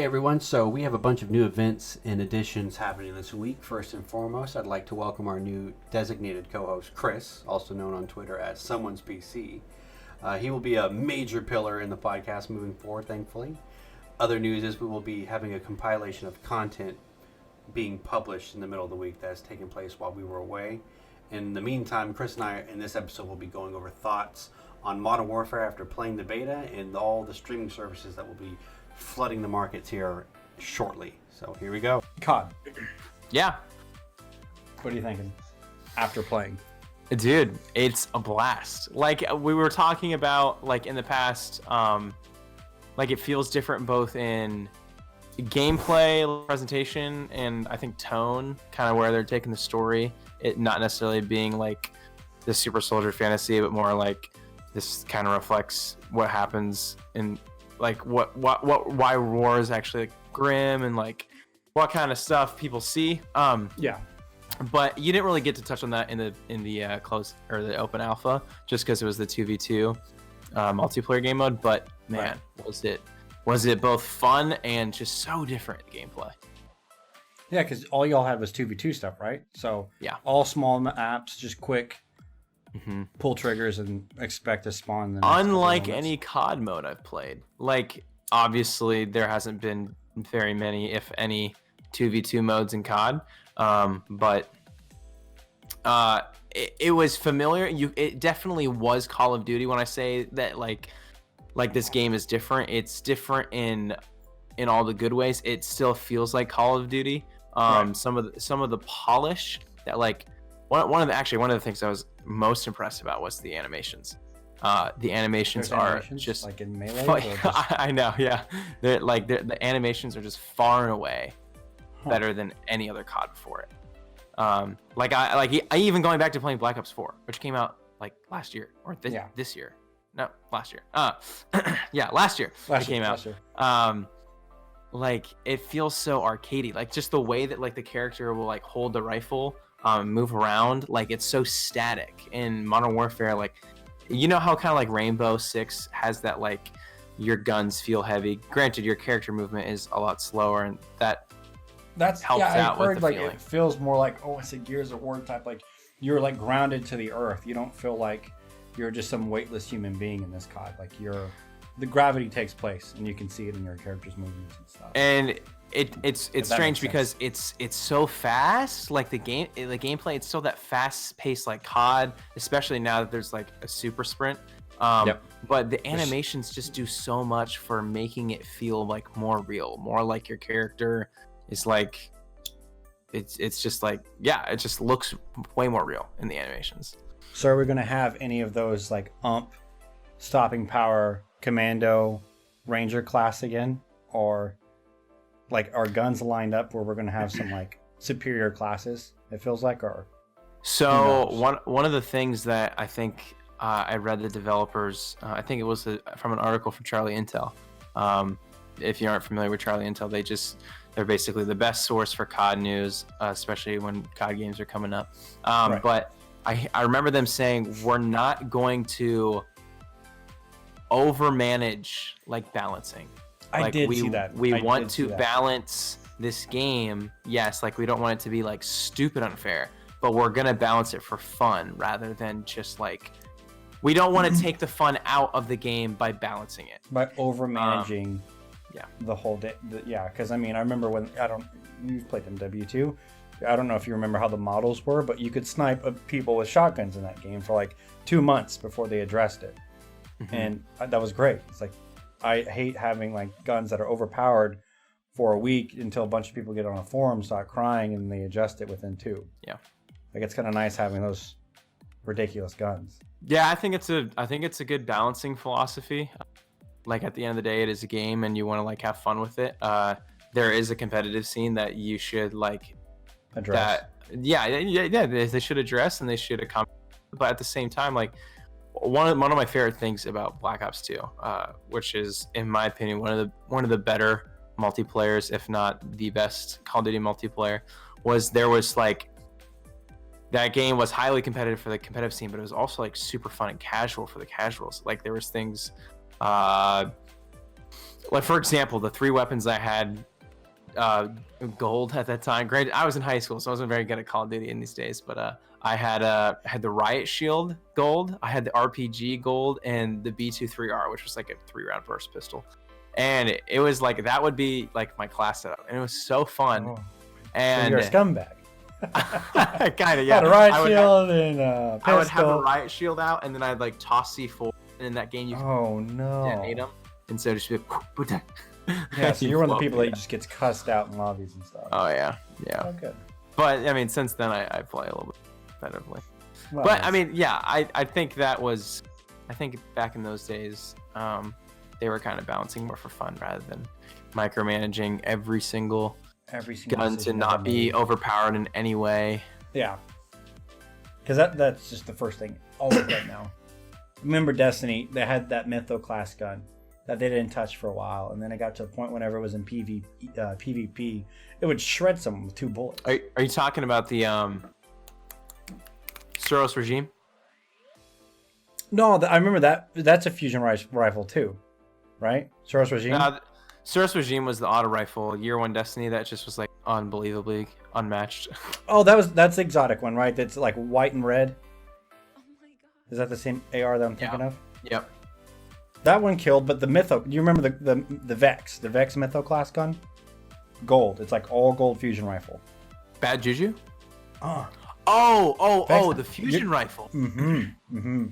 everyone. So we have a bunch of new events and additions happening this week. First and foremost, I'd like to welcome our new designated co-host, Chris, also known on Twitter as Someone's PC. He will be a major pillar in the podcast moving forward, thankfully. Other news is we will be having a compilation of content being published in the middle of the week that has taken place while we were away. In the meantime, Chris and I in this episode will be going over thoughts on Modern Warfare after playing the beta and all the streaming services that will be flooding the markets here shortly. So here we go. COD. Yeah. What are you thinking after playing? Dude, it's a blast. Like we were talking about like in the past, like it feels different both in gameplay, presentation, and I think tone, kind of where they're taking the story. It not necessarily being like the super soldier fantasy, but more like this kind of reflects what happens in like why war is actually like grim and like what kind of stuff people see. Yeah. But you didn't really get to touch on that in the close or the open alpha, just because it was the 2v2 multiplayer game mode. But man, right. was it both fun and just so different gameplay? Yeah, because all y'all had was 2v2 stuff, right? So yeah, all small maps, just quick, pull triggers and expect to spawn. The next Unlike any COD mode I've played, like obviously there hasn't been very many, if any, 2v2 modes in COD. But it was familiar. It definitely was Call of Duty. When I say that, like this game is different, it's different in all the good ways. It still feels like Call of Duty. Right. Some of the polish that like one of the things I was most impressed about was the animations. The animations are just like in Melee. I know, yeah. The animations are just far and away better than any other COD before it. I even going back to playing Black Ops 4, which came out like last year or this year. No, last year. Yeah, last year it came out. Like it feels so arcadey. Like just the way that like the character will like hold the rifle, move around, like it's so static. In Modern Warfare, like you know how kind of like Rainbow Six has that like your guns feel heavy. Granted, your character movement is a lot slower, and that's helps out with the like feeling. It feels more like it's a Gears of War type. Like you're like grounded to the earth. You don't feel like you're just some weightless human being in this COD. Like the gravity takes place, and you can see it in your character's movements and stuff. And it's strange because it's so fast. Like the gameplay, it's still that fast paced like COD, especially now that there's like a super sprint. But the animations just do so much for making it feel like more real, more like your character is like. It's just like it just looks way more real in the animations. So are we gonna have any of those like stopping power, commando, ranger class again, or like are guns lined up where we're gonna have some like superior classes? It feels like, or so one of the things that I think I read the developers, I think it was from an article from Charlie Intel. If you aren't familiar with Charlie Intel, they're basically the best source for COD news, especially when COD games are coming up. Right. But I remember them saying we're not going to overmanage like balancing. I did see that. We want to balance this game. Yes, like we don't want it to be like stupid unfair, but we're gonna balance it for fun rather than just like we don't want to take the fun out of the game by balancing it. By overmanaging the whole day. Because I mean, I remember when you've played MW2. I don't know if you remember how the models were, but you could snipe people with shotguns in that game for like 2 months before they addressed it. And that was great. It's like I hate having like guns that are overpowered for a week until a bunch of people get on a forum, start crying, and they adjust it within 2. Yeah, like it's kind of nice having those ridiculous guns. Yeah, I think it's a good balancing philosophy. Like at the end of the day, it is a game, and you want to like have fun with it. There is a competitive scene that you should like address. They should address and they should accommodate. But at the same time, like one of my favorite things about Black Ops 2, which is in my opinion one of the better multiplayers, if not the best Call of Duty multiplayer, was like that game was highly competitive for the competitive scene, but it was also like super fun and casual for the casuals. Like there was things like for example, the 3 weapons I had gold at that time. Granted, I was in high school, so I wasn't very good at Call of Duty in these days. But I had the Riot Shield gold, I had the RPG gold, and the B23R, which was like a 3-round burst pistol. And it was like that would be like my class setup, and it was so fun. Oh, and so you're a scumbag. kind of, yeah. Had a riot shield and a pistol. I would have the Riot Shield out, and then I'd like toss C4, and in that game you can detonate them, and so just be like, yeah. So you're one of the people that just gets cussed out in lobbies and stuff. Oh yeah. Oh, good. But I mean, since then I play a little bit competitively. Well, But I mean, yeah, I think that was, I think back in those days, they were kind of balancing more for fun rather than micromanaging every single gun to decision not they be made. overpowered in any way. Yeah. Because that's just the first thing. I'll look right now. Remember Destiny? They had that Mytho class gun that they didn't touch for a while, and then it got to a point whenever it was in PvP, it would shred someone with 2 bullets. Are you talking about the Suros regime? No, I remember that. That's a fusion rifle too, right? Soros regime. Suros regime was the auto rifle year 1 Destiny that just was like unbelievably unmatched. Oh, that's the exotic one, right? That's like white and red. Oh my god. Is that the same AR that I'm thinking of? Yep. That one killed, but the Mytho. Do you remember the Vex? The Vex Mytho class gun? Gold. It's like all gold fusion rifle. Bad Juju? Oh. Oh, the fusion rifle. Mm-hmm.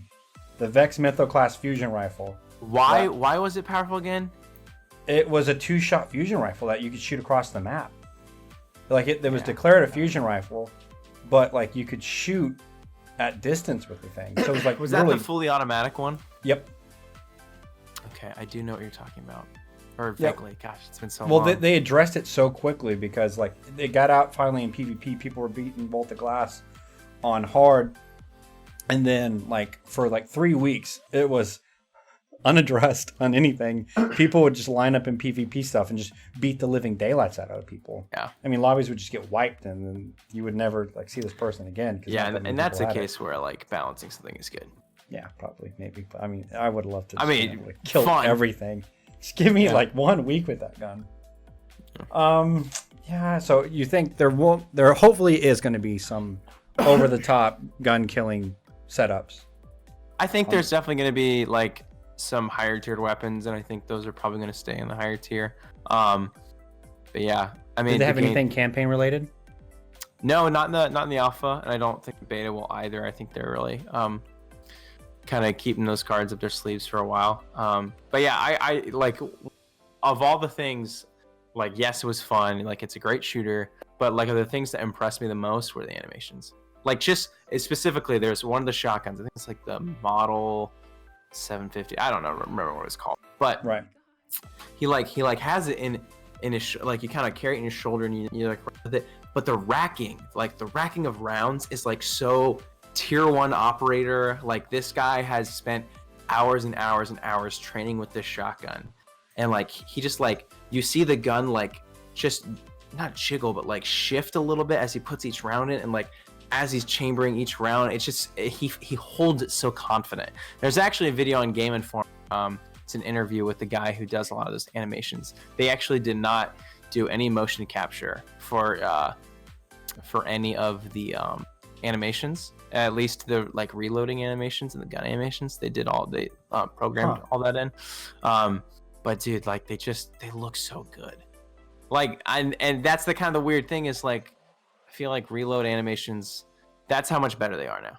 The Vex Mytho class fusion rifle. Why was it powerful again? It was a 2-shot fusion rifle that you could shoot across the map. Like it was declared a fusion rifle, but like you could shoot at distance with the thing. So it was like Was really, that the fully automatic one? Yep. Okay, I do know what you're talking about. Or Yep. vaguely. Gosh, it's been so Well, long. they addressed it so quickly because like it got out finally in PvP. People were beating Bolt the Glass on hard, and then like for like 3 weeks it was unaddressed on anything. People would just line up in PvP stuff and just beat the living daylights out of people. Yeah. I mean, lobbies would just get wiped, and then you would never like see this person again. 'Cause Yeah, not that and many that's a people had it. case where like balancing something is good. Yeah, probably, maybe. But I mean, I would love to. I mean, just kill fun. everything. Just give me like 1 week with that gun. Yeah. So you think there hopefully is going to be some over the top gun killing setups? I think there's definitely going to be like some higher tiered weapons, and I think those are probably going to stay in the higher tier. But yeah, I mean, Did they have the game- anything campaign related? No, not in the alpha, and I don't think the beta will either. I think they're really kind of keeping those cards up their sleeves for a while. But yeah, I like of all the things, like yes, it was fun. Like it's a great shooter, but like the things that impressed me the most were the animations. Like just specifically, there's one of the shotguns. I think it's like the Model 750. I don't know, remember what it's called, but Right. he has it in his like you kind of carry it in your shoulder and you like run with it. But the racking of rounds is like so tier 1 operator. Like this guy has spent hours and hours and hours training with this shotgun, and like he just like you see the gun like just not jiggle but like shift a little bit as he puts each round in, and like as he's chambering each round, it's just he holds it so confident. There's actually a video on Game Informer. It's an interview with the guy who does a lot of those animations. They actually did not do any motion capture for any of the animations, at least the like reloading animations and the gun animations. They programmed all that in. But dude, like they look so good. Like and that's the kind of the weird thing is like I feel like reload animations, that's how much better they are now.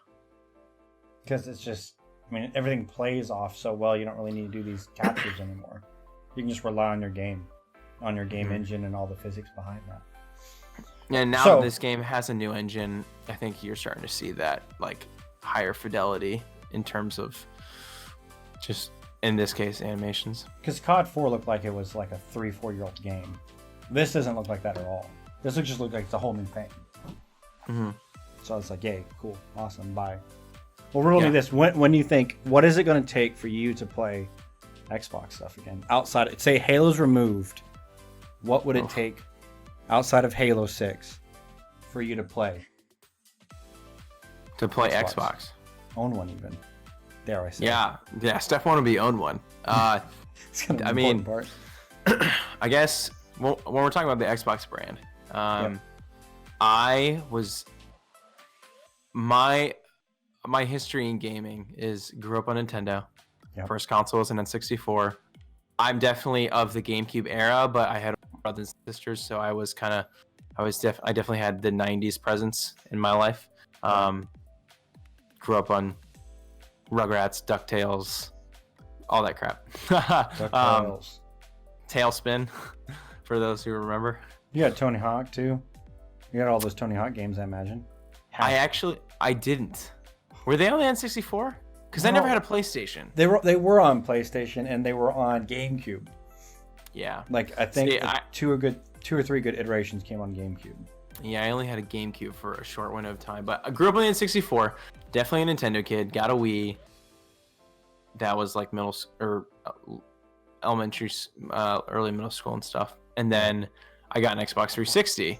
Because it's just, I mean, everything plays off so well. You don't really need to do these captures anymore. You can just rely on your game engine and all the physics behind that. And now So- that this game has a new engine, I think you're starting to see that like higher fidelity in terms of just in this case animations. Because COD 4 looked like it was like a 3-4-year-old game. This doesn't look like that at all. This just looks like it's a whole new thing. Mm-hmm. So it's like, yay, cool, awesome, bye. Well, we're only Yeah. this. When do you think, what is it going to take for you to play Xbox stuff again? Outside, say Halo's removed, what would it take outside of Halo 6 for you to play? To play Xbox. Xbox. Own one even. Dare I say. Yeah, Steph want to be own one. It's kind of I an mean, important part. I guess when we're talking about the Xbox brand, I was my history in gaming is grew up on Nintendo. Yep. First console was an N64. I'm definitely of the GameCube era, but I had brothers and sisters, so I definitely had the 90s presence in my life. Grew up on Rugrats, DuckTales, all that crap. DuckTales. Tailspin, for those who remember. You got Tony Hawk too. You got all those Tony Hawk games, I imagine. I didn't. Were they on the N64? Because I never had a PlayStation. They were on PlayStation and they were on GameCube. Yeah. Like I think two or three good iterations came on GameCube. Yeah, I only had a GameCube for a short window of time, but I grew up on the N64. Definitely a Nintendo kid. Got a Wii. That was like elementary, early middle school and stuff. And then I got an Xbox 360.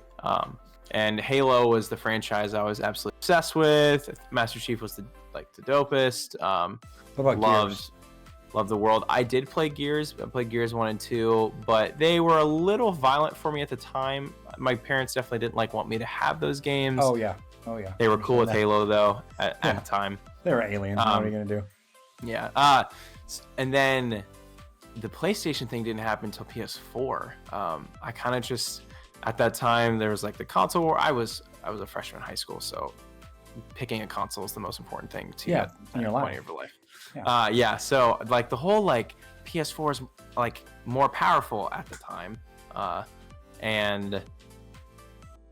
And Halo was the franchise I was absolutely obsessed with. Master Chief was the dopest. What about Gears? Loved the world. I did play Gears. I played Gears 1 and 2, but they were a little violent for me at the time. My parents definitely didn't want me to have those games. Oh yeah. They were cool with Halo though at the time. They were aliens. What are you gonna do? Yeah. And then the PlayStation thing didn't happen until PS4. I kind of just at that time there was like the console war. I was a freshman in high school, so picking a console is the most important thing to get in your life. Of your life. So like the whole PS4 is like more powerful at the time, and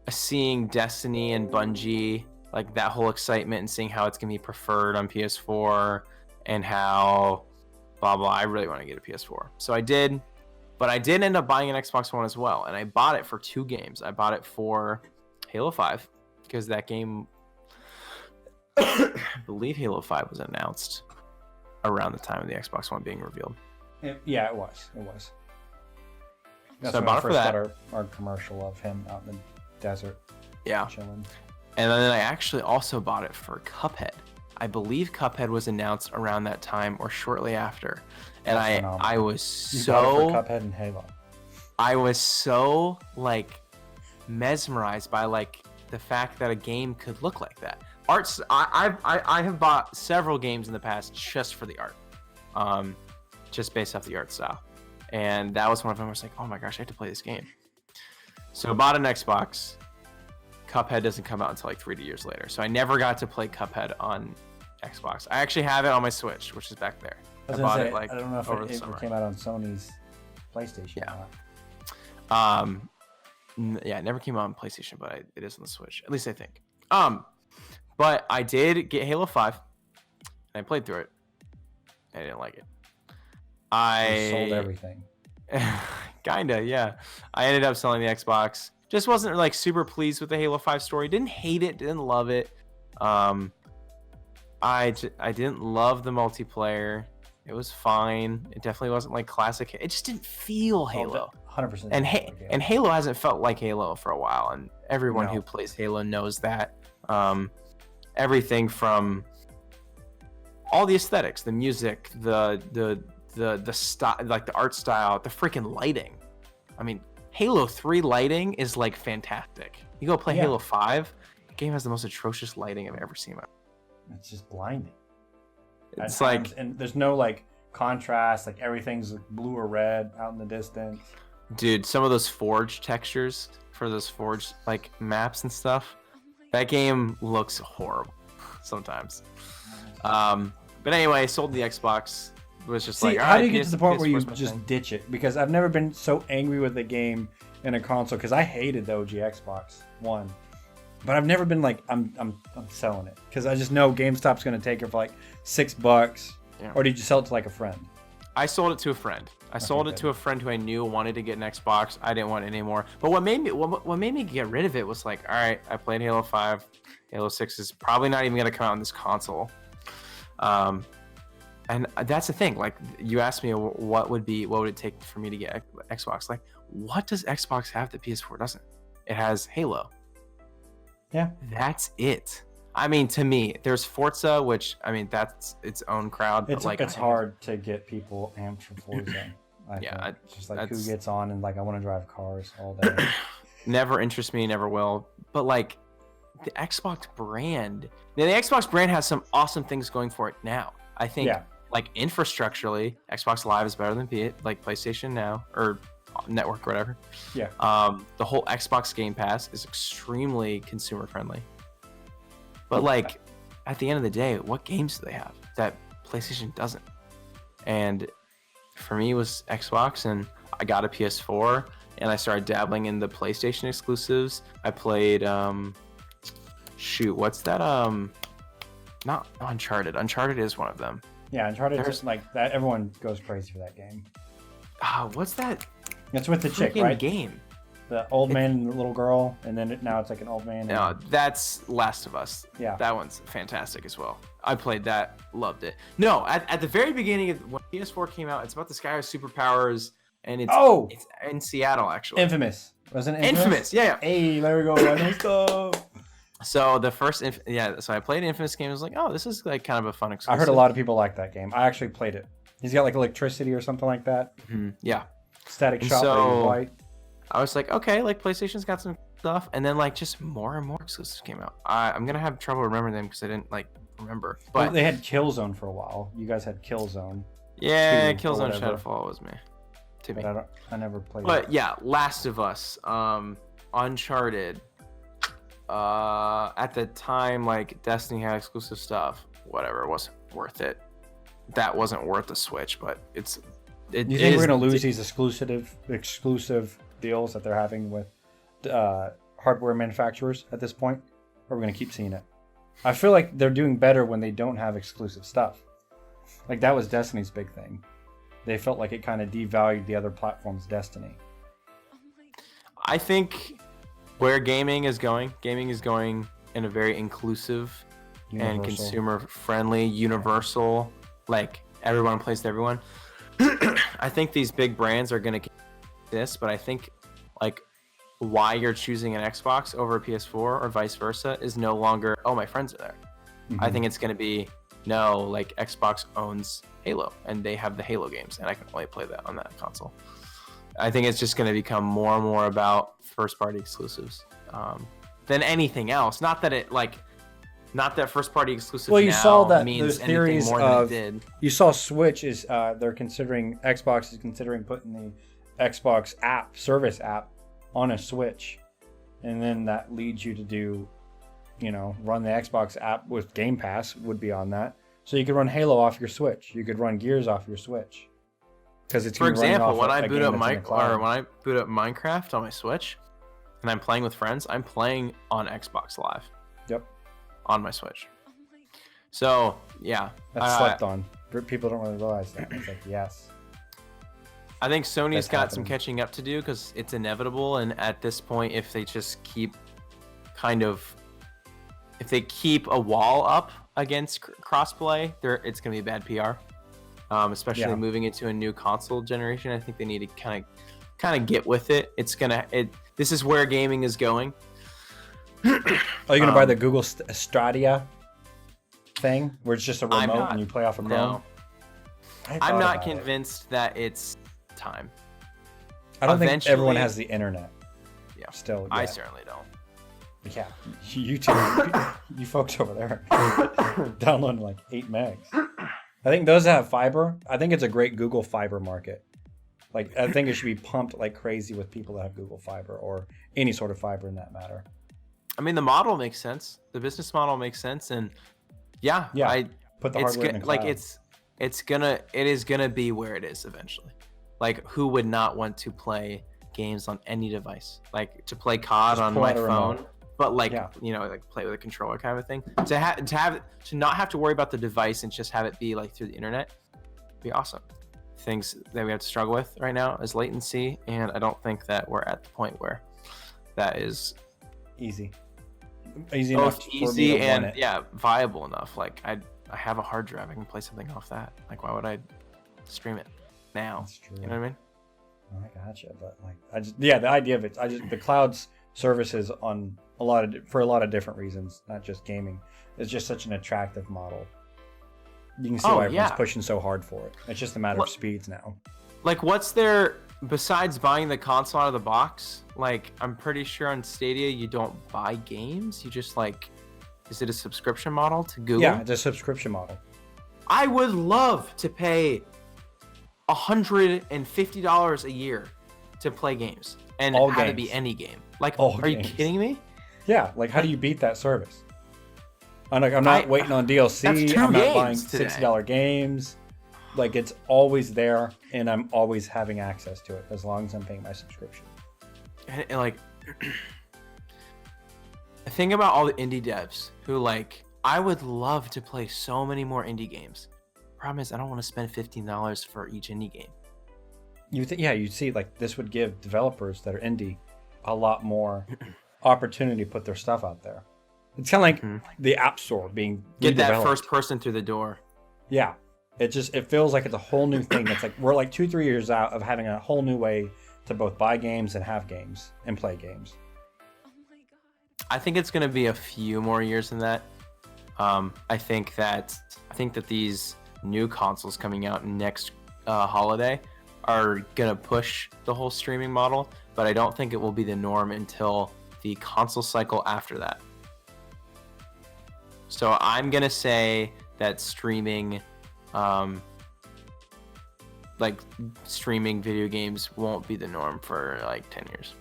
seeing Destiny and Bungie, like that whole excitement and seeing how it's gonna be preferred on PS4 and how blah blah. I really want to get a PS4, so I did. But I did end up buying an Xbox One as well, and I bought it for 2 games. I bought it for Halo 5 because that game, I believe Halo 5 was announced around the time of the Xbox One being revealed. It was. That's so I when bought it for that. Got our commercial of him out in the desert. Yeah. Chilling. And then I actually also bought it for Cuphead. I believe Cuphead was announced around that time or shortly after. And I was so Cuphead and Halo. I was so mesmerized by the fact that a game could look like that. Arts. I have bought several games in the past just for the art, just based off the art style, and that was one of them. I was like, oh my gosh, I have to play this game. So I bought an Xbox. Cuphead doesn't come out until 3 years later, so I never got to play Cuphead on Xbox. I actually have it on my Switch, which is back there. I bought it I don't know if over it the ever summer. came out on Sony's PlayStation. Yeah. Yeah, it never came out on PlayStation, but it is on the Switch. At least I think. But I did get Halo 5, and I played through it. I didn't like it. I sold everything. Kinda, yeah. I ended up selling the Xbox. Just wasn't super pleased with the Halo 5 story. Didn't hate it. Didn't love it. I didn't love the multiplayer. It was fine. It definitely wasn't classic. It just didn't feel Halo. 100%. And Halo hasn't felt like Halo for a while, and everyone who plays Halo knows that. Everything from all the aesthetics, the music, the style, the art style, the freaking lighting. I mean, Halo 3 lighting is fantastic. You go play Halo 5, the game has the most atrocious lighting I've ever seen. It's just blinding. It's and there's no contrast, everything's blue or red out in the distance. Dude, some of those Forge textures for those Forge maps and stuff, that game looks horrible sometimes. But anyway, sold the Xbox. It was just how do you get to the point where you just ditch it? Because I've never been so angry with a game in a console, because I hated the OG Xbox One. But I've never been I'm selling it, because I just know GameStop's going to take it for $6. Yeah. Or did you sell it to a friend? I sold it to a friend. I sold it to a friend who I knew wanted to get an Xbox. I didn't want it anymore. But what made me get rid of it was all right, I played Halo 5. Halo 6 is probably not even going to come out on this console. And that's the thing. You asked me what would it take for me to get Xbox? What does Xbox have that PS4 doesn't? It has Halo. Yeah. That's it. I mean, to me, there's Forza, which that's its own crowd. It's hard to get people amped for Forza. Yeah, It's just like who that's- gets on and like I want to drive cars all day. never interests me, never will. But like the Xbox brand, now the Xbox brand has some awesome things going for it now. I think Yeah. like infrastructurally, Xbox Live is better than PlayStation Now or Network or whatever. Yeah. The whole Xbox Game Pass is extremely consumer friendly. But like at the end of the day, what games do they have that PlayStation doesn't? And for me, it was Xbox, and I got a PS4, and I started dabbling in the PlayStation exclusives. I played, what's that? Not Uncharted. Uncharted is one of them. Yeah, Uncharted There's- just like that. Everyone goes crazy for that game. What's that It's with the chick, freaking right? game? The old man and the little girl, and then now it's like an old man. And, No, that's Last of Us. Yeah. That one's fantastic as well. I played that, loved it. No, at the very beginning of when PS4 came out, it's about this guy with superpowers, and it's in Seattle actually. Infamous. Wasn't it Infamous, yeah. Hey, there we go. I know stuff. So the first, so I played Infamous game. I was like, oh, this is like kind of a fun I exclusive. heard a lot of people like that game. I actually played it. He's got like electricity or something like that. Yeah. Static And shot, but so- he's white. I was like, okay, like PlayStation's got some stuff, and then like just more and more exclusives came out. I'm gonna have trouble remembering them because I didn't like remember. Well, But they had Killzone for a while. You guys had Killzone, yeah, 2 or Killzone whatever. Shadowfall was me. To me. but I never played But it. yeah, Last of Us, Uncharted. At the time, like Destiny had exclusive stuff. Whatever, it wasn't worth it. That wasn't worth the Switch, but it Do you think is- we're gonna lose these exclusive deals that they're having with hardware manufacturers at this point, or are we gonna keep seeing it? I feel like they're doing better when they don't have exclusive stuff. Like that was Destiny's big thing. They felt like it kind of devalued the other platforms' Destiny. Oh my god. I think where gaming is going in a very inclusive and Universal. consumer friendly, universal, like everyone plays to everyone. I think these big brands are going to exist, but I think like why you're choosing an Xbox over a PS4 or vice versa is no longer, oh, my friends are there. I Mhm. think it's going to be, no, like Xbox owns Halo and they have the Halo games and I can only play that on that console. I think it's just going to become more and more about first party exclusives than anything else. Not that first party exclusive Well, you now saw that means those anything theories more of than it did. You saw Switch is Xbox is considering putting the Xbox app service app on a Switch, and then that leads you to do, run the Xbox app with Game Pass would be on that, so you could run Halo off your Switch, you could run Gears off your Switch, because it's For gonna be running example, off when a I boot game up that's in the cloud. when I boot up Minecraft on my Switch and I'm playing with friends, I'm playing on Xbox Live Yep, on my Switch. Oh my god. So yeah, that's slept on. People don't really realize that. It's like yes, I think Sony's That's got some happening. catching up to do because it's inevitable. And at this point, if they just keep if they keep a wall up against crossplay, it's going to be bad PR. Especially Yeah. moving into a new console generation. I think they need to kind of get with it. This is where gaming is going. are you gonna buy Um, the Google Stadia thing where it's just a I'm remote not- and you play off a Chrome? No, I I'm thought not about it. convinced that it's time. I don't think everyone Eventually- has the internet. Yeah. Still, I yeah. certainly don't. Yeah, you two, you folks over there, downloading like 8 megs. I think those that have fiber, I think it's a great Google Fiber market. Like, I think it should be pumped like crazy with people that have Google Fiber or any sort of fiber in that matter. I mean, the model makes sense. The business model makes sense, and yeah, Yeah, Put the it's hardware in the like cloud. it is gonna be where it is eventually. Like, who would not want to play games on any device? Like to play COD Just on pull my out a phone, remote. but like Yeah. like play with a controller kind of thing. To not have to worry about the device and just have it be like through the internet, be awesome. Things that we have to struggle with right now is latency, and I don't think that we're at the point where that is easy enough both for me easy to and want it. yeah, viable enough. Like I have a hard drive, I can play something off that. Like, why would I stream it now? That's true. You know what I mean? I gotcha, but like the idea of it, the cloud's services on for a lot of different reasons, not just gaming. It's just such an attractive model. You can see Oh, why everyone's yeah. pushing so hard for it. It's just a matter Well- of speeds now. Like, what's there besides buying the console out of the box? Like, I'm pretty sure on Stadia you don't buy games. You just like, is it a subscription model to Google? Yeah, it's a subscription model. I would love to pay $150 a year to play games, and All it had to games. be any game. Like, All are you games. kidding me? Yeah, like how do you beat that service? I'm not waiting on DLC. That's 2 I'm not games buying today. $60 games. Like it's always there, and I'm always having access to it as long as I'm paying my subscription. And like, think about all the indie devs who like. I would love to play so many more indie games. Problem is, I don't want to spend $15 for each indie game. You see, like this would give developers that are indie a lot more opportunity to put their stuff out there. It's kind of like the App Store being Get that redeveloped. first person through the door. Yeah, it feels like it's a whole new thing. It's like we're like 2-3 years out of having a whole new way to both buy games and have games and play games. Oh my god. I think it's going to be a few more years than that. I think that these new consoles coming out next holiday are gonna push the whole streaming model, but I don't think it will be the norm until the console cycle after that. So I'm gonna say that streaming, like streaming video games, won't be the norm for like 10 years.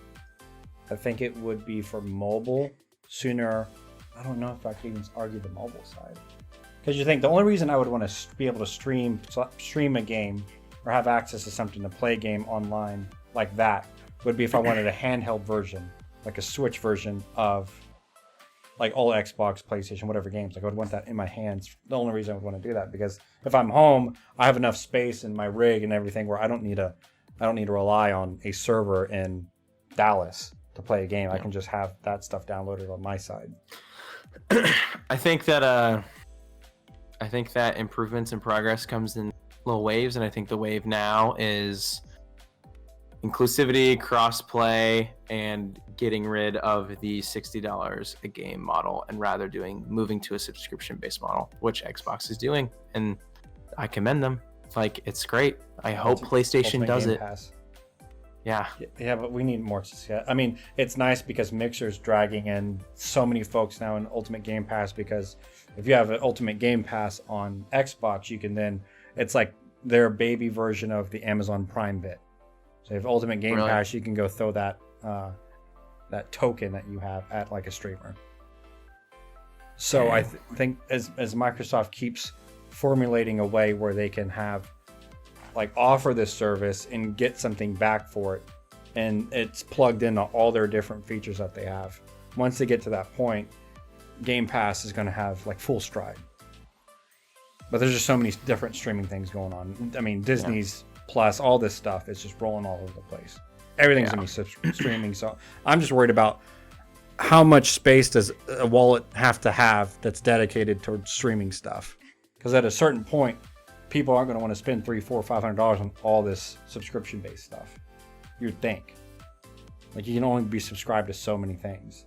I think it would be for mobile sooner. I don't know if I could even argue the mobile side. Because you think the only reason I would want to be able to stream a game or have access to something to play a game online like that would be if I wanted a handheld version, like a Switch version of like all Xbox, PlayStation, whatever games. Like I would want that in my hands. The only reason I would want to do that, because if I'm home, I have enough space in my rig and everything where I don't need to rely on a server in Dallas to play a game. I can just have that stuff downloaded on my side. I think that improvements and progress comes in little waves, and I think the wave now is inclusivity, crossplay, and getting rid of the $60 a game model, and rather moving to a subscription-based model, which Xbox is doing, and I commend them. Like, it's great. I hope PlayStation Ultimate does Game it. Pass. Yeah. Yeah, but we need more. I mean, it's nice because Mixer's dragging in so many folks now in Ultimate Game Pass, because if you have an Ultimate Game Pass on Xbox, you can then, it's like their baby version of the Amazon Prime bit. So if Ultimate Game Really? Pass, you can go throw that token that you have at like a streamer. So I think as Microsoft keeps formulating a way where they can have like offer this service and get something back for it, and it's plugged into all their different features that they have. Once they get to that point, Game Pass is going to have like full stride. But there's just so many different streaming things going on. I mean, Disney's Plus, all this stuff is just rolling all over the place. Everything's going to be streaming. So I'm just worried about how much space does a wallet have to have that's dedicated towards streaming stuff. Because at a certain point, people aren't going to want to spend $300, $400, $500 on all this subscription-based stuff. You'd think. Like, you can only be subscribed to so many things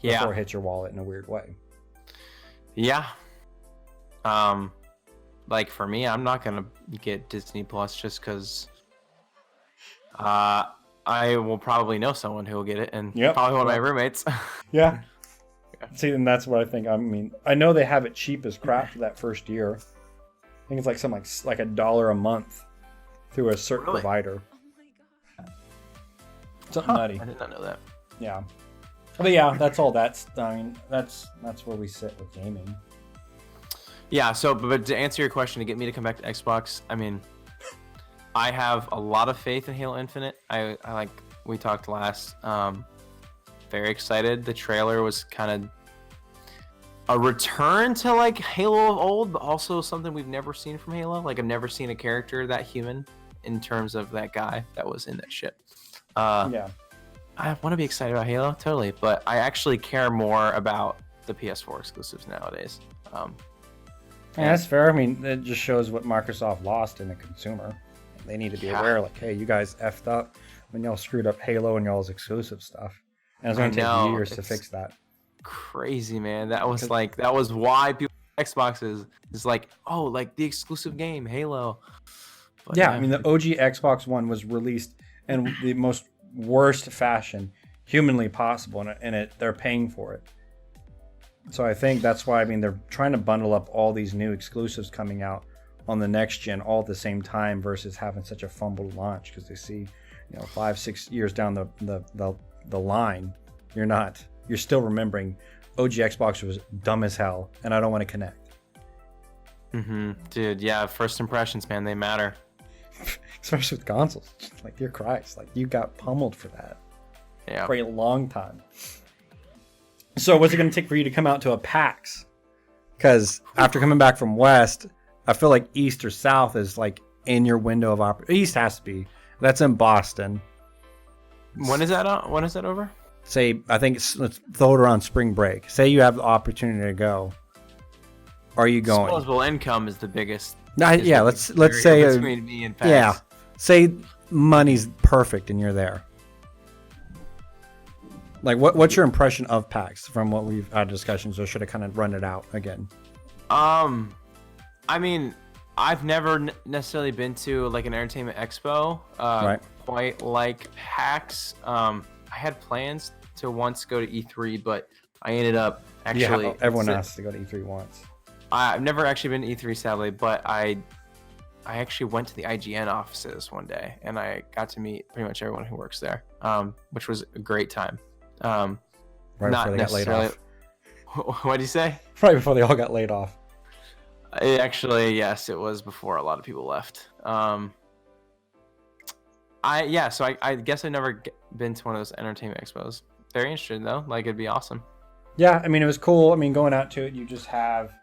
before it hits your wallet in a weird way. Yeah. Like for me, I'm not gonna get Disney Plus just because I will probably know someone who will get it, and probably one of my roommates. Yeah. See, and that's what I think. I mean, I know they have it cheap as crap for that first year. I think it's like something like $1 a month through a certain provider. Oh my god. Something nutty. I did not know that. Yeah. But yeah, that's all. That's where we sit with gaming. Yeah. So, but to answer your question, to get me to come back to Xbox, I mean, I have a lot of faith in Halo Infinite. I like we talked last. Very excited. The trailer was kind of a return to like Halo of old, but also something we've never seen from Halo. Like I've never seen a character that human in terms of that guy that was in that ship. Yeah. I want to be excited about Halo, totally, but I actually care more about the PS4 exclusives nowadays. Yeah, that's fair. I mean, it just shows what Microsoft lost in the consumer. They need to be aware, like, hey, you guys effed up when y'all screwed up Halo and y'all's exclusive stuff. And it's going to take years to fix that. Crazy, man. That was why people Xbox is like, oh, like the exclusive game, Halo. But Yeah, I mean, the OG Xbox One was released in the most worst fashion humanly possible, and they're paying for it. So I think that's why, I mean, they're trying to bundle up all these new exclusives coming out on the next gen all at the same time versus having such a fumbled launch, because they see, 5-6 years down the line, you're still remembering OG Xbox was dumb as hell, and I don't want to connect. Dude, yeah, first impressions, man, they matter. Especially with consoles. Like, dear Christ, like, you got pummeled for that Yeah. for a long time. So what's it going to take for you to come out to a PAX? Because after coming back from West, I feel like East or South is like in your window of opportunity. East has to be. That's in Boston. When is that on? When is that over? Say, I think let's throw it around spring break. Say you have the opportunity to go. Are you going? Disposable income is the biggest. Yeah, let's say between me and PAX. yeah. Say money's perfect and you're there. Like, what's your impression of PAX from what we've had discussions, or should I kind of run it out again? I mean, I've never necessarily been to like an entertainment expo, Right. quite like PAX. I had plans to once go to E3, but I ended up actually. Yeah, everyone has to go to E3 once. I've never actually been to E3, sadly, but I actually went to the IGN offices one day, and I got to meet pretty much everyone who works there, which was a great time. Right Not before they got laid off. What do you say? Right before they all got laid off. Actually, yes, it was before a lot of people left. So I guess I've never been to one of those entertainment expos. Very interesting though. Like, it'd be awesome. Yeah, I mean, it was cool. I mean, going out to it, you just have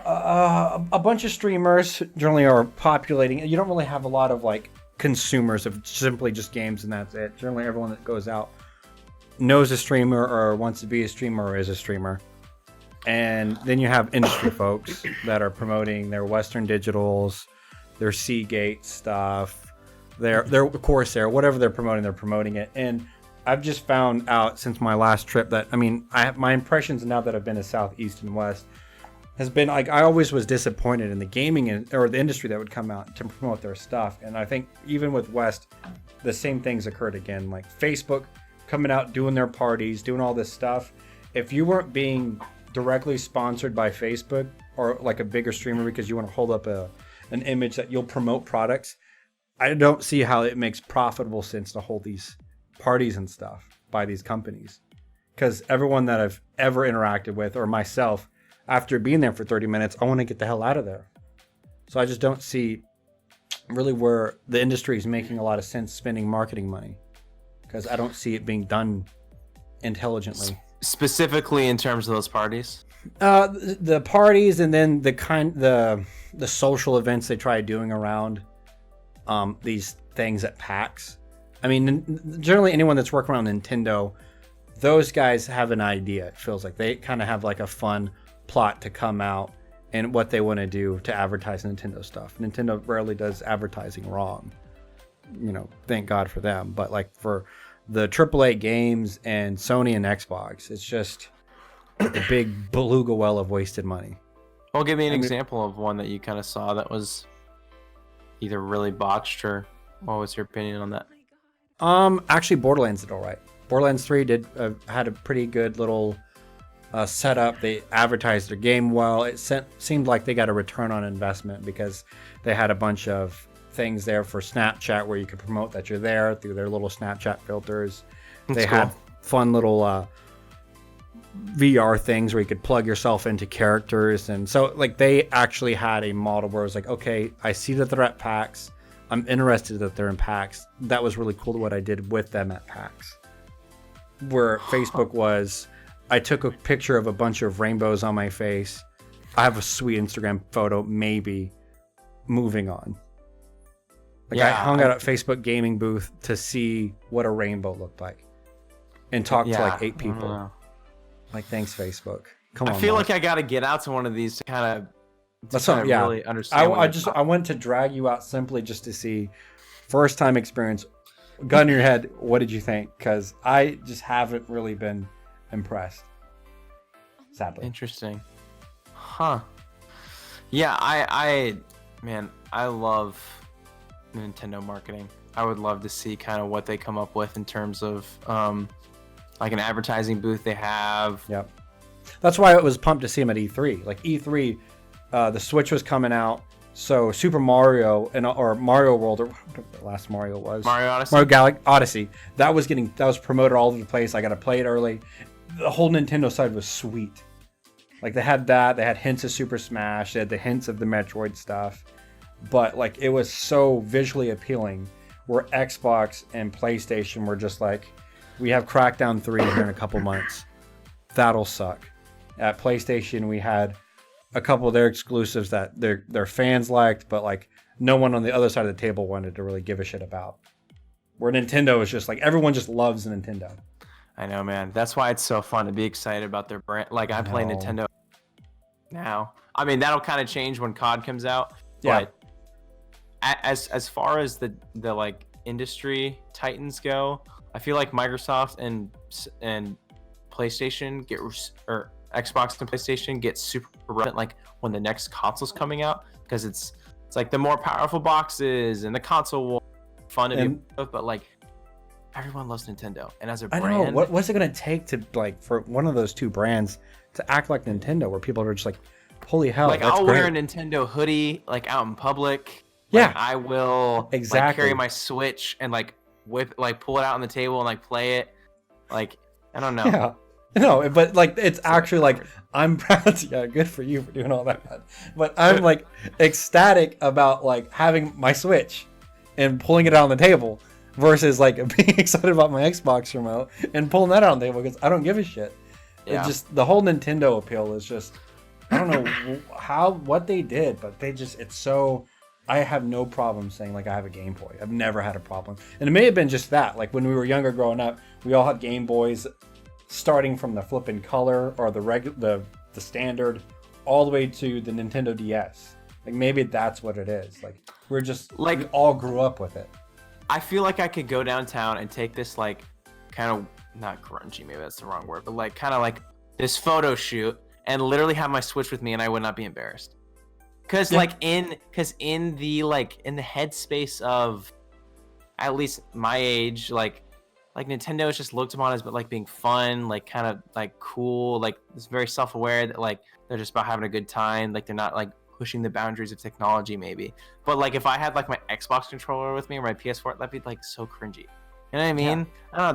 a bunch of streamers generally are populating. You don't really have a lot of like consumers of simply just games and that's it. Generally, everyone that goes out knows a streamer or wants to be a streamer or is a streamer. And then you have industry folks that are promoting their Western Digitals, their Seagate stuff, their Corsair, whatever they're promoting it. And I've just found out since my last trip that, I mean, my impressions now that I've been to South, East, and West has been like, I always was disappointed in the gaming or the industry that would come out to promote their stuff. And I think even with West, the same things occurred again. Like Facebook coming out, doing their parties, doing all this stuff. If you weren't being directly sponsored by Facebook or like a bigger streamer because you want to hold up an image that you'll promote products, I don't see how it makes profitable sense to hold these parties and stuff by these companies. Because everyone that I've ever interacted with, or myself, after being there for 30 minutes, I want to get the hell out of there. So I just don't see really where the industry is making a lot of sense spending marketing money, because I don't see it being done intelligently. Specifically in terms of those parties. The parties, and then the social events they try doing around these things at PAX. I mean, generally anyone that's working around Nintendo, those guys have an idea. It feels like they kind of have like a fun plot to come out and what they want to do to advertise Nintendo stuff. Nintendo rarely does advertising wrong. Thank God for them. But like for the AAA games and Sony and Xbox, it's just a big beluga well of wasted money. Well, give me an example of one that you kind of saw that was either really botched, or what was your opinion on that? Actually, Borderlands did all right. Borderlands 3 had a pretty good little setup. They advertised their game well. It seemed like they got a return on investment because they had a bunch of things there for Snapchat where you could promote that you're there through their little Snapchat filters. They had fun little VR things where you could plug yourself into characters, and so like they actually had a model where it was like, okay, I see that they're at PAX, I'm interested that they're in PAX. That was really cool what I did with them at PAX. Where Facebook was, I took a picture of a bunch of rainbows on my face. I have a sweet Instagram photo, maybe. Moving on. Like, I hung out at Facebook gaming booth to see what a rainbow looked like, and talked to like 8 people. Like, thanks, Facebook. Come on. I feel like I got to get out to one of these to kind of really understand. I went to drag you out simply just to see, first time experience. Gun in your head, what did you think? Because I just haven't really been impressed. Sadly. Interesting. Huh. Yeah, I love Nintendo marketing. I would love to see kind of what they come up with in terms of like an advertising booth they have. Yep. That's why it was pumped to see him at E3. Like E3, the Switch was coming out, so Super Mario or Mario World or whatever the last Mario was, Mario Odyssey. Odyssey, that was promoted all over the place. I got to play it early. The whole Nintendo side was sweet. Like they had that, they had hints of Super Smash, they had the hints of the Metroid stuff, but like it was so visually appealing. Where Xbox and PlayStation were just like, we have Crackdown 3 here in a couple months. That'll suck. At PlayStation, we had a couple of their exclusives that their fans liked, but like no one on the other side of the table wanted to really give a shit about. Where Nintendo is just like, everyone just loves Nintendo. I know, man. That's why it's so fun to be excited about their brand. Like I play Nintendo now. I mean, that'll kind of change when COD comes out. Yeah. But as far as the like industry titans go, I feel like Microsoft and PlayStation or Xbox and PlayStation get super relevant like when the next console's coming out, because it's like the more powerful boxes and the console will be fun to be with, but like everyone loves Nintendo, and as a brand, I know what's it gonna take to like for one of those two brands to act like Nintendo, where people are just like, holy hell, like that's I'll great. wear a Nintendo hoodie like out in public. Yeah, like, I will exactly like, carry my Switch and like pull it out on the table and like play it. Like I don't know. Yeah. No, but like it's actually like I'm proud. Yeah, good for you for doing all that. But I'm like ecstatic about like having my Switch and pulling it out on the table versus like being excited about my Xbox remote and pulling that out on the table because I don't give a shit. Yeah. It just the whole Nintendo appeal is just I don't know what they did, but it's so. I have no problem saying like I have a Game Boy. I've never had a problem, and it may have been just that. Like when we were younger, growing up, we all had Game Boys. Starting from the flipping color or the standard, all the way to the Nintendo DS. Like maybe that's what it is. Like we're just like we all grew up with it. I feel like I could go downtown and take this like kind of not grungy, maybe that's the wrong word, but like kind of like this photo shoot and literally have my Switch with me and I would not be embarrassed. Cause in the headspace of at least my age, like Nintendo is just looked upon as but like being fun, like kind of like cool, like it's very self-aware that like they're just about having a good time, like they're not like pushing the boundaries of technology maybe. But like if I had like my Xbox controller with me or my PS4, that'd be like so cringy. You know what I mean? Yeah. I don't know,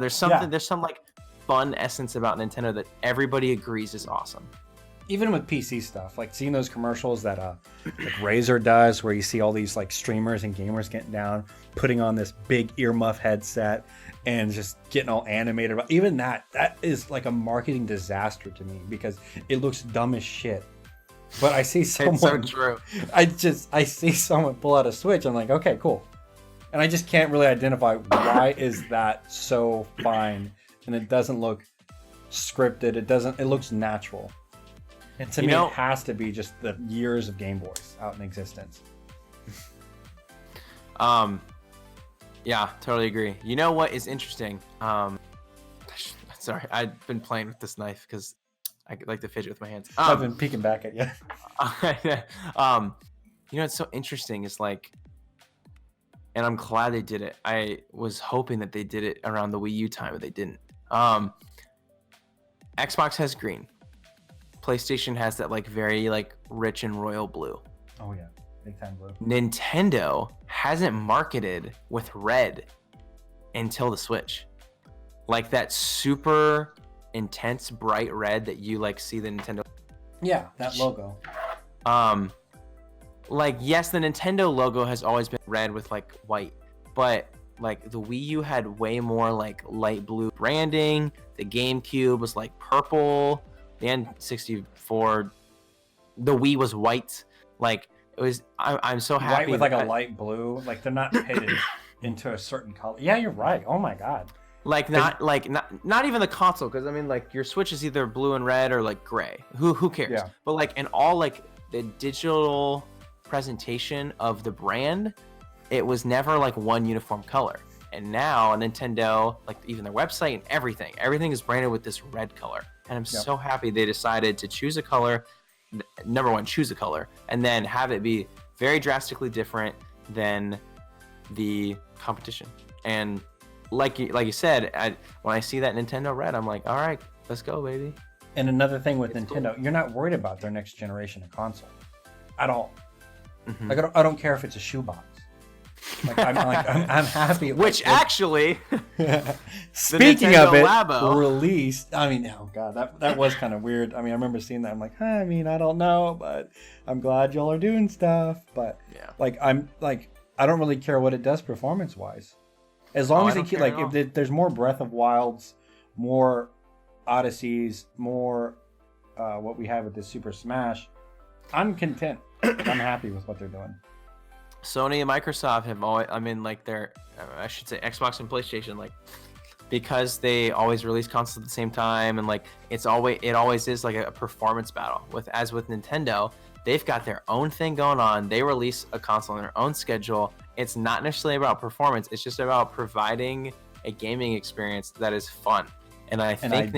there's some like fun essence about Nintendo that everybody agrees is awesome. Even with PC stuff, like seeing those commercials that like Razer does, where you see all these like streamers and gamers getting down, putting on this big earmuff headset and just getting all animated. Even that is like a marketing disaster to me because it looks dumb as shit. But I see someone. It's so true. I see someone pull out a Switch. I'm like, okay, cool. And I just can't really identify why is that so fine, and it doesn't look scripted. It looks natural. And to me, it has to be just the years of Game Boys out in existence. Yeah, totally agree. You know what is interesting? Sorry, I've been playing with this knife because I like to fidget with my hands. I've been peeking back at you. You know what's so interesting is like, and I'm glad they did it. I was hoping that they did it around the Wii U time, but they didn't. Xbox has green. PlayStation has that like very like rich and royal blue. Oh yeah, big time blue. Nintendo hasn't marketed with red until the Switch. Like that super intense bright red that you like see the Nintendo. Yeah, that logo. Like yes, the Nintendo logo has always been red with like white, but like the Wii U had way more like light blue branding. The GameCube was like purple. The N64, the Wii was white. Like it was. I'm so happy. White with like a light blue. Like they're not pitted into a certain color. Yeah, you're right. Oh my god. Like not even the console, because I mean like your Switch is either blue and red or like gray. Who cares? Yeah. But like in all like the digital presentation of the brand, it was never like one uniform color. And now Nintendo, like even their website and everything is branded with this red color. And I'm so happy they decided to choose a color. Number one, choose a color, and then have it be very drastically different than the competition. And like you said, when I see that Nintendo Red, I'm like, all right, let's go, baby. And another thing with It's Nintendo, cool. you're not worried about their next generation of console at all. Mhm. Like I don't care if it's a shoebox. I'm happy. Which actually, Speaking Nintendo of it, Labo. released. I mean, oh god, that was kind of weird. I mean, I remember seeing that. I'm like, I mean, I don't know, but I'm glad y'all are doing stuff. But yeah, I don't really care what it does performance wise, as long Oh, as I it don't keep care like at if there's more Breath of Wilds, more Odysseys, more what we have with this Super Smash. I'm content. Like, I'm happy with what they're doing. Sony and Microsoft have always, I mean, like I should say Xbox and PlayStation, like, because they always release consoles at the same time, and like it always is like a performance battle. As with Nintendo, they've got their own thing going on. They release a console on their own schedule. It's not necessarily about performance. It's just about providing a gaming experience that is fun. And I think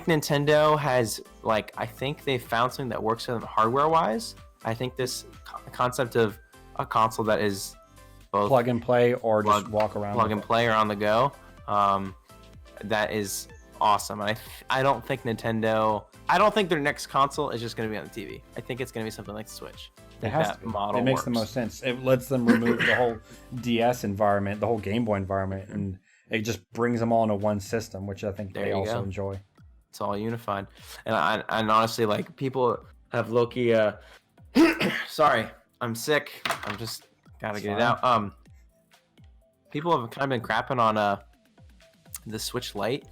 Nintendo has, like, I think they found something that works for them hardware wise. I think this concept of a console that is both Plug and play or just walk around. plug with and it. play or on the go, that is awesome. And I don't think their next console is just going to be on the TV. I think it's going to be something like the Switch. I It think has that to be. model It makes the works. most sense. It lets them remove the whole DS environment, the whole Game Boy environment, and it just brings them all into one system, which I think There they you also go. enjoy. It's all unified. And honestly, like, people have Loki. Sorry, I'm sick. I'm just gotta get it out. People have kind of been crapping on the Switch Lite,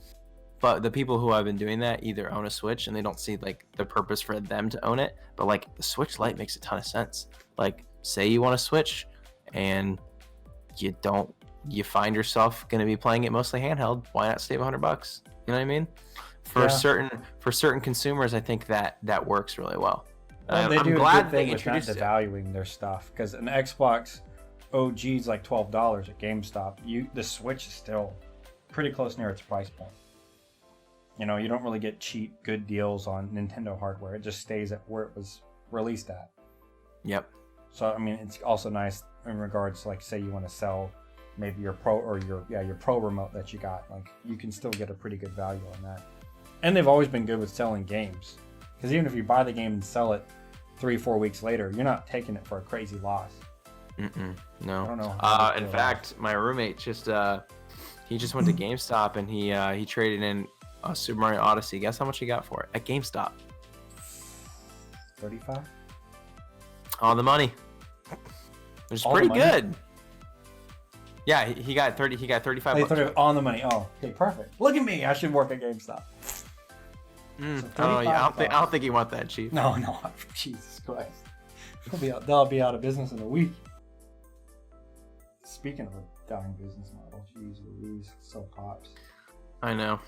but the people who have been doing that either own a Switch and they don't see like the purpose for them to own it. But like the Switch Lite makes a ton of sense. Like, say you want to Switch and you find yourself going to be playing it mostly handheld. Why not save $100? You know what I mean? For certain consumers, I think that works really well. Well, they I'm do a glad good they thing with not introduced it. devaluing their stuff, because an Xbox OG is like $12 at GameStop. The Switch is still pretty close near its price point. You know, you don't really get cheap, good deals on Nintendo hardware. It just stays at where it was released at. Yep. So I mean, it's also nice in regards, like, say you want to sell maybe your Pro or your Pro remote that you got. Like, you can still get a pretty good value on that. And they've always been good with selling games, because even if you buy the game and sell it 3-4 weeks later, you're not taking it for a crazy loss. No. I don't know how they In feel fact, my roommate just he just went to GameStop and he traded in a Super Mario Odyssey. Guess how much he got for it at GameStop? 35. All the money, which is All the pretty money? good. Yeah, he got 30. He got 35 They bucks. thought it was on the money. Oh, okay, perfect. Look at me. I should work at GameStop. Oh, yeah, I don't think he want that cheap. No, Jesus Christ. They'll be out of business in a week. Speaking of a dying business model, jeez Louise, so pops. I know.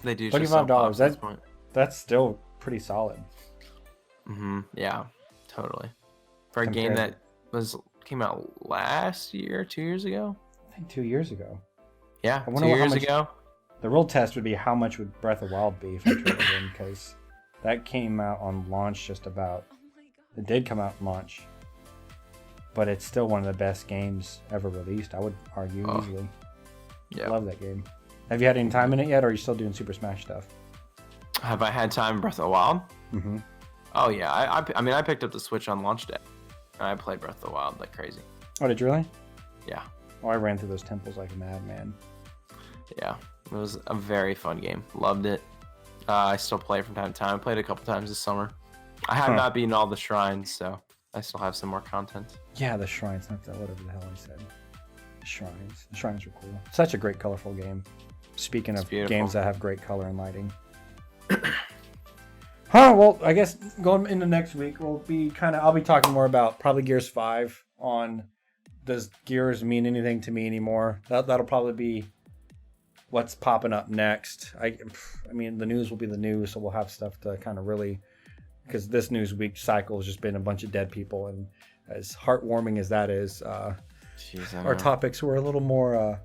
They do. $35, At this point. That's still pretty solid. Yeah, totally. For a game Compared- that came out last year, 2 years ago. I think 2 years ago. Yeah, I 2 wonder how years much- ago. The real test would be how much would Breath of Wild be if I traded in, because that came out on launch just about. Oh my god. It did come out in launch, but it's still one of the best games ever released. I would argue Oh, easily. Yeah. Love that game. Have you had any time in it yet, or are you still doing Super Smash stuff? Have I had time in Breath of the Wild? Mm-hmm. Oh yeah, I mean I picked up the Switch on launch day, and I played Breath of the Wild like crazy. Oh, did you really? Yeah, Oh, I ran through those temples like a madman. yeah, it was a very fun game. Loved it. I still play it from time to time. I played it a couple times this summer. I have Huh. not beaten all the shrines, so I still have some more content. Yeah, the shrines, not that, whatever the hell I said. Shrines. The shrines are cool. Such a great, colorful game. Speaking It's of beautiful. games that have great color and lighting. Huh, well, I guess going into next week, I'll be talking more about probably Gears 5 on does Gears mean anything to me anymore? That'll probably be what's popping up next. I mean, the news will be the news, so we'll have stuff to kind of really, because this news week cycle has just been a bunch of dead people, and as heartwarming as that is, Jeez, I our know. topics were a little more, a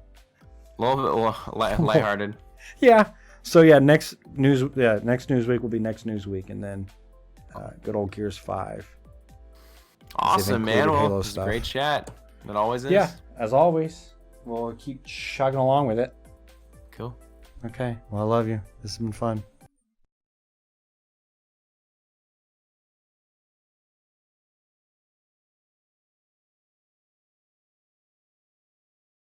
little bit lighthearted. yeah. So yeah, next news week will be next news week, and then good old Gears 5. Awesome, man. included Well, Halo it was a stuff. great chat. It always is. Yeah, as always, we'll keep chugging along with it. Cool. Okay. Well, I love you. This has been fun.